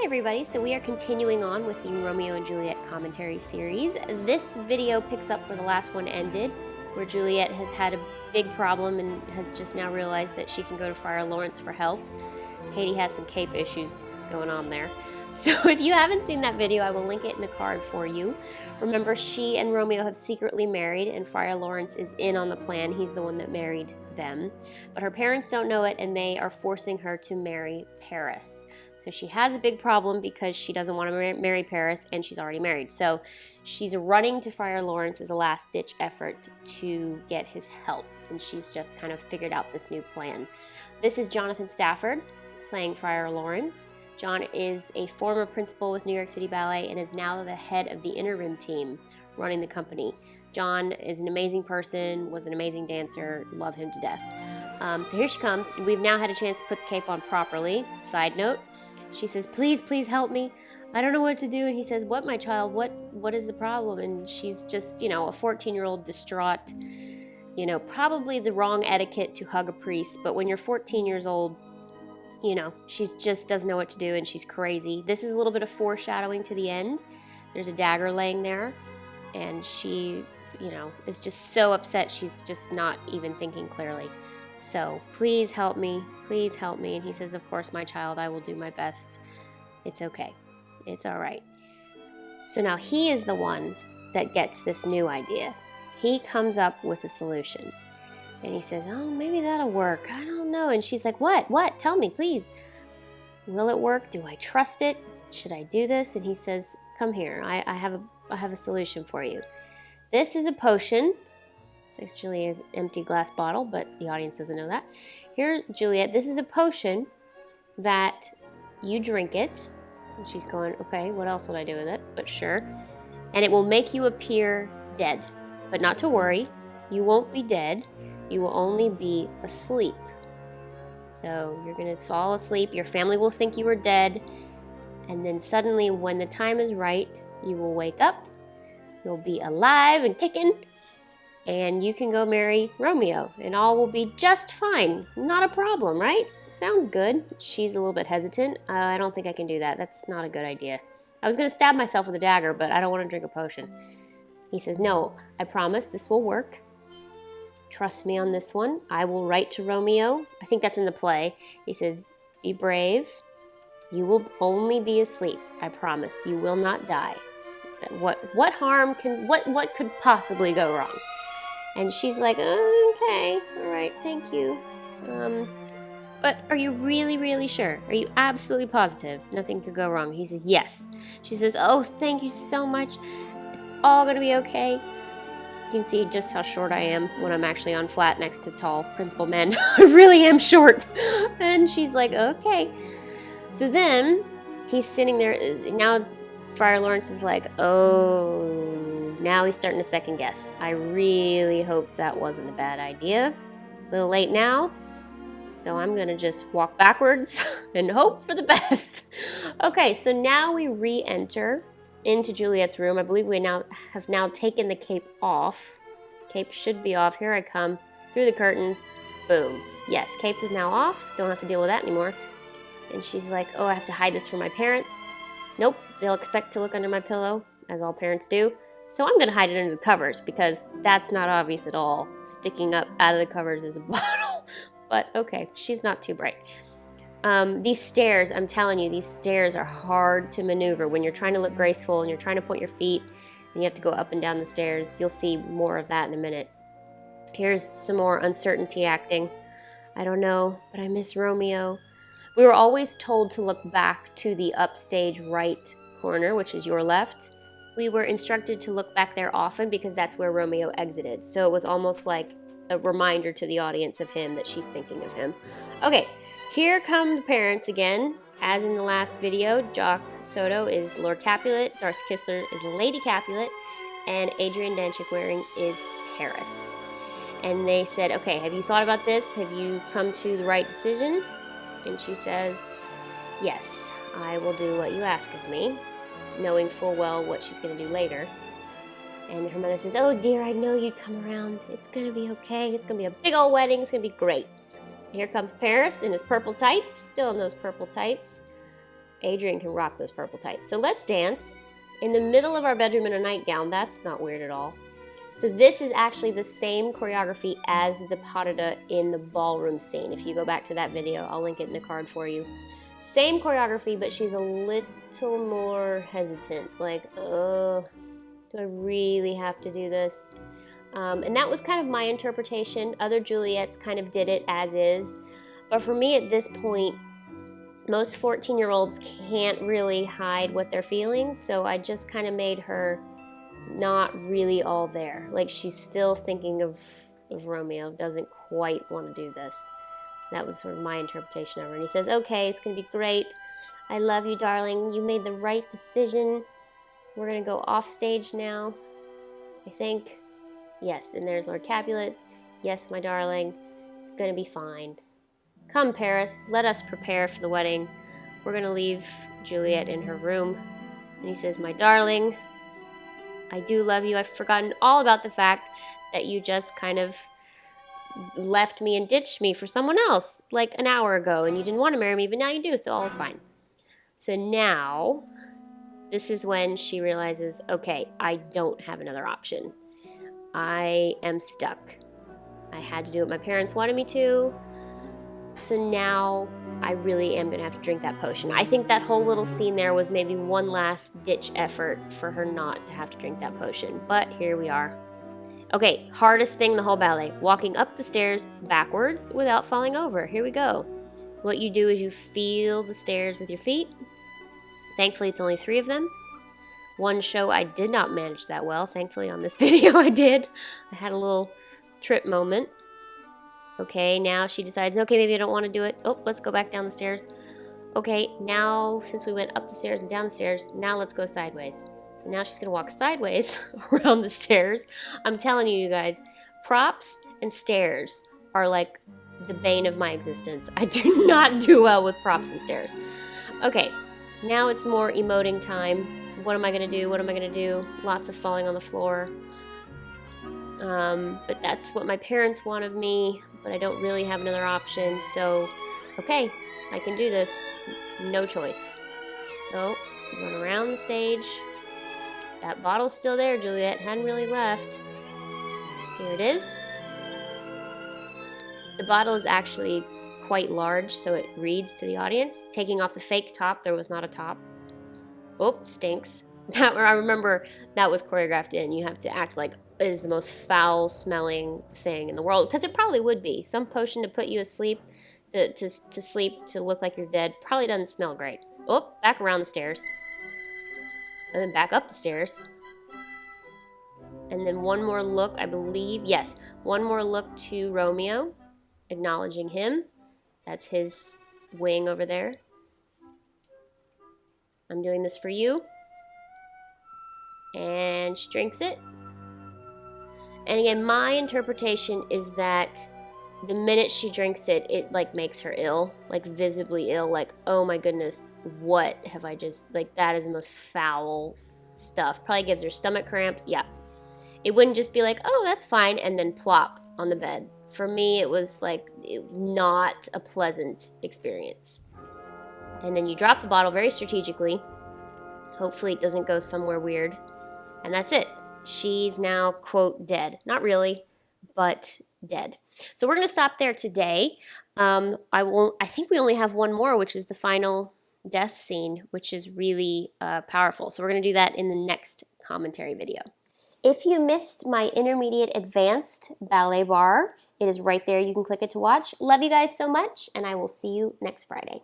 everybody, so we are continuing on with the Romeo and Juliet commentary series. This video picks up where the last one ended, where Juliet has had a big problem and has just now realized that she can go to Friar Lawrence for help. Katie has some cape issues going on there. So if you haven't seen that video, I will link it in a card for you. Remember, she and Romeo have secretly married, and Friar Lawrence is in on the plan. He's the one that married them. But her parents don't know it, and they are forcing her to marry Paris. So she has a big problem because she doesn't want to marry Paris, and she's already married. So she's running to Friar Lawrence as a last-ditch effort to get his help, and she's just kind of figured out this new plan. This is Jonathon Stafford playing Friar Lawrence. John is a former principal with New York City Ballet and is now the head of the interim team running the company. John is an amazing person, was an amazing dancer, love him to death. So here she comes, and we've now had a chance to put the cape on properly. Side note, she says, please help me. I don't know what to do. And he says, what, my child? What is the problem? And she's just, a 14-year-old distraught, probably the wrong etiquette to hug a priest. But when you're 14 years old, she just doesn't know what to do, and she's crazy. This is a little bit of foreshadowing to the end. There's a dagger laying there, and she, is just so upset she's just not even thinking clearly. So, please help me. And he says, of course, my child, I will do my best. It's okay. It's all right. So now he is the one that gets this new idea. He comes up with a solution. And he says, oh, maybe that'll work. I don't know. And she's like, what? Tell me, please. Will it work? Do I trust it? Should I do this? And he says, come here. I have a solution for you. This is a potion. It's actually an empty glass bottle, but the audience doesn't know that. Here, Juliet, this is a potion that you drink it. And she's going, okay, what else would I do with it? But sure. And it will make you appear dead. But not to worry. You won't be dead. You will only be asleep. So you're going to fall asleep. Your family will think you were dead. And then suddenly, when the time is right, you will wake up. You'll be alive and kicking. And you can go marry Romeo. And all will be just fine. Not a problem, right? Sounds good. She's a little bit hesitant. I don't think I can do that. That's not a good idea. I was going to stab myself with a dagger, but I don't want to drink a potion. He says, no, I promise this will work. Trust me on this one. I will write to Romeo. I think that's in the play. He says, be brave. You will only be asleep. I promise. You will not die. What harm what could possibly go wrong? And she's like, okay, all right, thank you. But are you really, really sure? Are you absolutely positive nothing could go wrong? He says, yes. She says, oh, thank you so much. It's all going to be okay. You can see just how short I am when I'm actually on flat next to tall principal men. I really am short. And she's like, okay. So then he's sitting there. Now Friar Lawrence is like, oh, now he's starting to second guess. I really hope that wasn't a bad idea. A little late now. So I'm going to just walk backwards and hope for the best. Okay, so now we re-enter into Juliet's room. I believe we have now taken the cape off. Cape should be off. Here I come through the curtains. Boom. Yes, cape is now off. Don't have to deal with that anymore. And she's like, oh, I have to hide this from my parents. Nope, they'll expect to look under my pillow, as all parents do. So I'm going to hide it under the covers because that's not obvious at all. Sticking up out of the covers is a bottle. But okay, she's not too bright. These stairs, I'm telling you, these stairs are hard to maneuver. When you're trying to look graceful and you're trying to point your feet and you have to go up and down the stairs. You'll see more of that in a minute. Here's some more uncertainty acting. I don't know, but I miss Romeo. We were always told to look back to the upstage right corner, which is your left. We were instructed to look back there often because that's where Romeo exited. So it was almost like a reminder to the audience of him that she's thinking of him. Okay. Here come the parents again. As in the last video, Jock Soto is Lord Capulet, Darci Kistler is Lady Capulet, and Adrian Danchig-Waring is Paris. And they said, okay, have you thought about this? Have you come to the right decision? And she says, yes, I will do what you ask of me, knowing full well what she's going to do later. And her mother says, oh dear, I know you'd come around. It's going to be okay. It's going to be a big old wedding. It's going to be great. Here comes Paris in his purple tights, still in those purple tights. Adrian can rock those purple tights. So let's dance in the middle of our bedroom in a nightgown. That's not weird at all. So this is actually the same choreography as the pas de deux in the ballroom scene. If you go back to that video, I'll link it in the card for you. Same choreography, but she's a little more hesitant. Like, do I really have to do this? And that was kind of my interpretation. Other Juliets kind of did it as is. But for me at this point, most 14-year-olds can't really hide what they're feeling, so I just kind of made her not really all there. Like, she's still thinking of Romeo, doesn't quite want to do this. That was sort of my interpretation of her. And he says, okay, it's going to be great. I love you, darling. You made the right decision. We're going to go off stage now, I think. Yes, and there's Lord Capulet. Yes, my darling. It's going to be fine. Come, Paris, let us prepare for the wedding. We're going to leave Juliet in her room. And he says, my darling, I do love you. I've forgotten all about the fact that you just kind of left me and ditched me for someone else like an hour ago, and you didn't want to marry me, but now you do, so all is fine. So now, this is when she realizes, okay, I don't have another option. I am stuck. I had to do what my parents wanted me to. So now I really am going to have to drink that potion. I think that whole little scene there was maybe one last ditch effort for her not to have to drink that potion. But here we are. Okay, hardest thing in the whole ballet. Walking up the stairs backwards without falling over. Here we go. What you do is you feel the stairs with your feet. Thankfully, it's only 3 of them. One show I did not manage that well. Thankfully, on this video I did. I had a little trip moment. Okay, now she decides, okay, maybe I don't want to do it. Oh, let's go back down the stairs. Okay, now since we went up the stairs and down the stairs, now let's go sideways. So now she's going to walk sideways around the stairs. I'm telling you, you guys, props and stairs are like the bane of my existence. I do not do well with props and stairs. Okay, now it's more emoting time. What am I going to do? What am I going to do? Lots of falling on the floor. But that's what my parents want of me, but I don't really have another option. So, okay, I can do this. No choice. So, run around the stage. That bottle's still there, Juliet. Hadn't really left. Here it is. The bottle is actually quite large, so it reads to the audience. Taking off the fake top, there was not a top. Oh, stinks. I remember that was choreographed in. You have to act like it is the most foul-smelling thing in the world, because it probably would be. Some potion to put you asleep, to sleep, to look like you're dead, probably doesn't smell great. Oh, back around the stairs. And then back up the stairs. And then one more look, I believe. Yes, one more look to Romeo, acknowledging him. That's his wing over there. I'm doing this for you. And she drinks it. And again, my interpretation is that the minute she drinks it, it like makes her ill, like visibly ill, like, oh my goodness, what have I just, like, that is the most foul stuff. Probably gives her stomach cramps. Yeah. It wouldn't just be like, oh, that's fine, and then plop on the bed. For me, it was like not a pleasant experience. And then you drop the bottle very strategically. Hopefully it doesn't go somewhere weird. And that's it. She's now, quote, dead. Not really, but dead. So we're going to stop there today. I think we only have one more, which is the final death scene, which is really powerful. So we're going to do that in the next commentary video. If you missed my intermediate advanced ballet bar, it is right there. You can click it to watch. Love you guys so much, and I will see you next Friday.